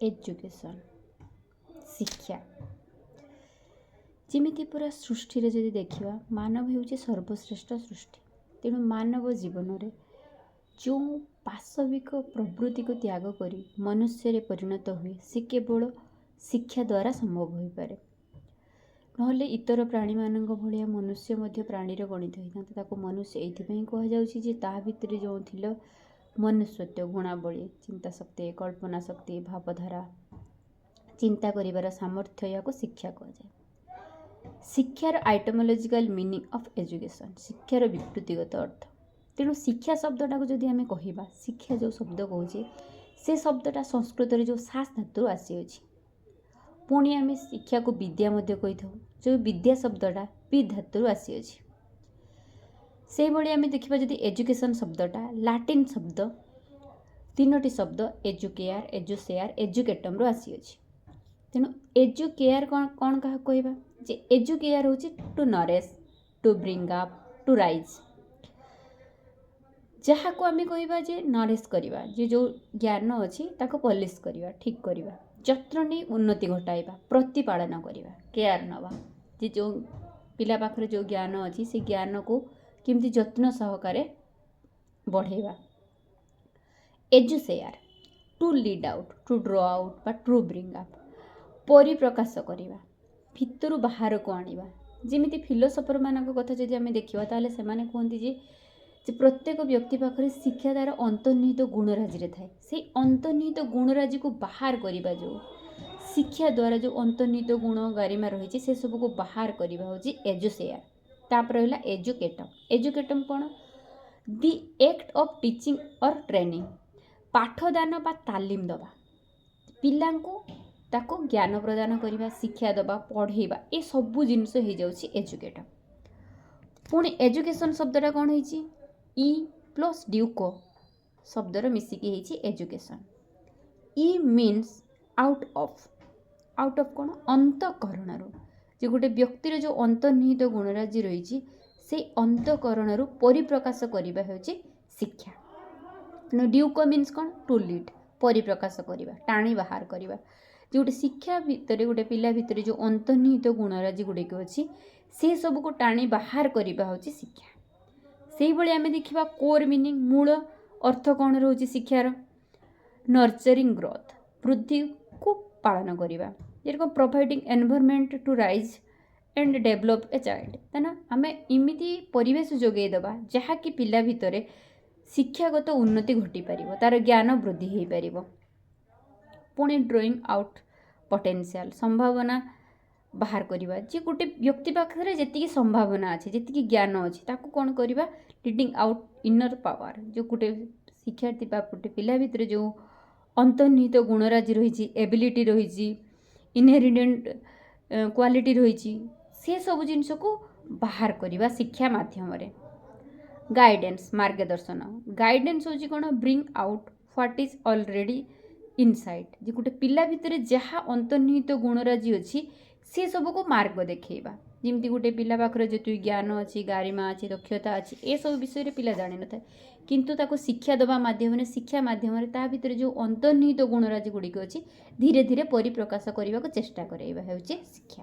Education शिक्षा जमीती पूरा सृष्टि रे जदि देखिबा मानव हेउचे सर्वश्रेष्ठ सृष्टि। तेणु मानव जीवन रे जो पाशविक प्रवृत्ति को त्याग करी मनुष्य रे परिणत हुए से केवल शिक्षा द्वारा संभव हो पारे। नहले इतर प्राणी मानक भलिया मनुष्य मध्य प्राणी रे गणित होइता ताको मनुष्य एथिपई कहा जाउची जे ता भितर जो थिलो मनुष्यत्व गुणावली चिंता शक्ति कल्पना शक्ति भावधारा चिंता करिवार सामर्थ्य या को शिक्षा कहा जाए। शिक्षार आइटमोलॉजिकल मीनिंग ऑफ एजुकेशन शिक्षार विकृतिगत अर्थ। तेणु शिक्षा शब्दटा को जदि आमे कहिबा शिक्षा जो शब्द कहूचे से शब्दटा संस्कृत रे जो सास धातु आसी अछि। पुणी आमे शिक्षा को विद्या मध्य कहिथौ जो विद्या शब्दटा पि धातु आसी अछि। से भली आमे देखिबा जदि एजुकेशन शब्दटा लाटिन शब्द तीनोटी शब्द एजुकेयर एजुसेयर एजुकेटम रो आसी अछि। तेणु एजुकेयर कौन कहा कहबा जे एजुकेयर होची to nourish to bring up to raise जहा को आमे कहबा जे नरेश करबा जे जो ज्ञान अछि ताको पॉलिश करबा ठीक करबा जत्र नै उन्नति घटाइबा प्रतिपालन करबा केयर नबा जे जो पिला पाखरे जो ज्ञान अछि से ज्ञान को किमती जत्न सहकारे बढ़ेबा। एजुसेयर to lead out to draw out बा टू ब्रिंग अप परिप्रकाश करबा भितरु बाहर को आनिबा। जेमिति फिलोसोफर मानक कथा जदि आमे देखिबा ताले से माने कहंती जे प्रत्येक व्यक्ति पाखरे शिक्षा तार अंतर्निहित गुणराजी रे थाए से अंतर्निहित गुणराजी को बाहर करबा जो शिक्षा द्वारा जो अंतर्निहित गुण गारिमा रहिछि से सब को बाहर करबा होछि एजुसेयर। तापर होला एजुकेटम एजुकेटम कोन दी एक्ट ऑफ टीचिंग और ट्रेनिंग पाठदान बा तालीम दबा पिलांको ताको ज्ञान प्रदान करबा शिक्षा दबा पढ़ेबा ए सब जिनिस हो जाउछि एजुकेटम। पुणी एजुकेशन शब्दटा कोन होइछि ई प्लस ड्यूको शब्दर मिसिकी होइछि education. E means out of कोन अंतःकरण जे गोटे व्यक्तिर जो अंतर्निहित गुणराजी रही से अंतःकरण परिप्रकाश करबा होछि शिक्षा। ड्यूको मीन्स कौन टू लीड परिप्रकाश करबा टाणी बाहर करबा जो गोटे शिक्षा भितर गोटे पिला भितर जो अंतर्निहित गुणराजी गुड़िक अच्छी से सब को टाणी बाहर करबा होछि शिक्षा। सेही भली आमे देखिबा कोर मीनिंग मूल अर्थ कौन रोची शिक्षार नर्चरिंग ग्रोथ वृद्धि को पालन करबा जेरकम providing environment to rise and develop a child तेना आमे इमिति परिवेश जोगै दबा जहा कि पिला भितरे शिक्षागत उन्नति घटी पारिबो तार ज्ञान वृद्धि हेई पारिबो। पुणी ड्रॉइंग आउट पोटेंशियल संभावना बाहर करबा जे गोटे व्यक्ति पाखरे जेतिकी संभावना अछि जेतिकी ज्ञान अछि ताको कोन करबा रीडिंग आउट इनर पावर जो गोटे शिक्षार्थी बा गोटे पिला भितरे जो अंतर्निहित गुणराजी रहिछि एबिलिटी रहिछि इनहेरिडेंट क्वालिटी रहिछि से सब जिनिस को बाहर करबा शिक्षा माध्यम रे। गाइडेंस मार्गदर्शन गाइडेंस होछि कोन bring out what is already inside जे गोटे पिला भितरे जहा अंतर्निहित गुणराजी अछि से सब को मार्ग देखैबा जेमती गोटे पिला पाखरे जेतु ज्ञान अछि गारिमा अछि दक्षता अछि ए सब विषय रे पिला जानि नथाय किंतु ताको शिक्षा दबा माध्यम रे शिक्षा माध्यम रे ता भितरे जो अंतर्निहित गुणराजी गुड़िक अछि धीरे धीरे परिप्रकाश करबा को चेष्टा करैबा हेउछि शिक्षा।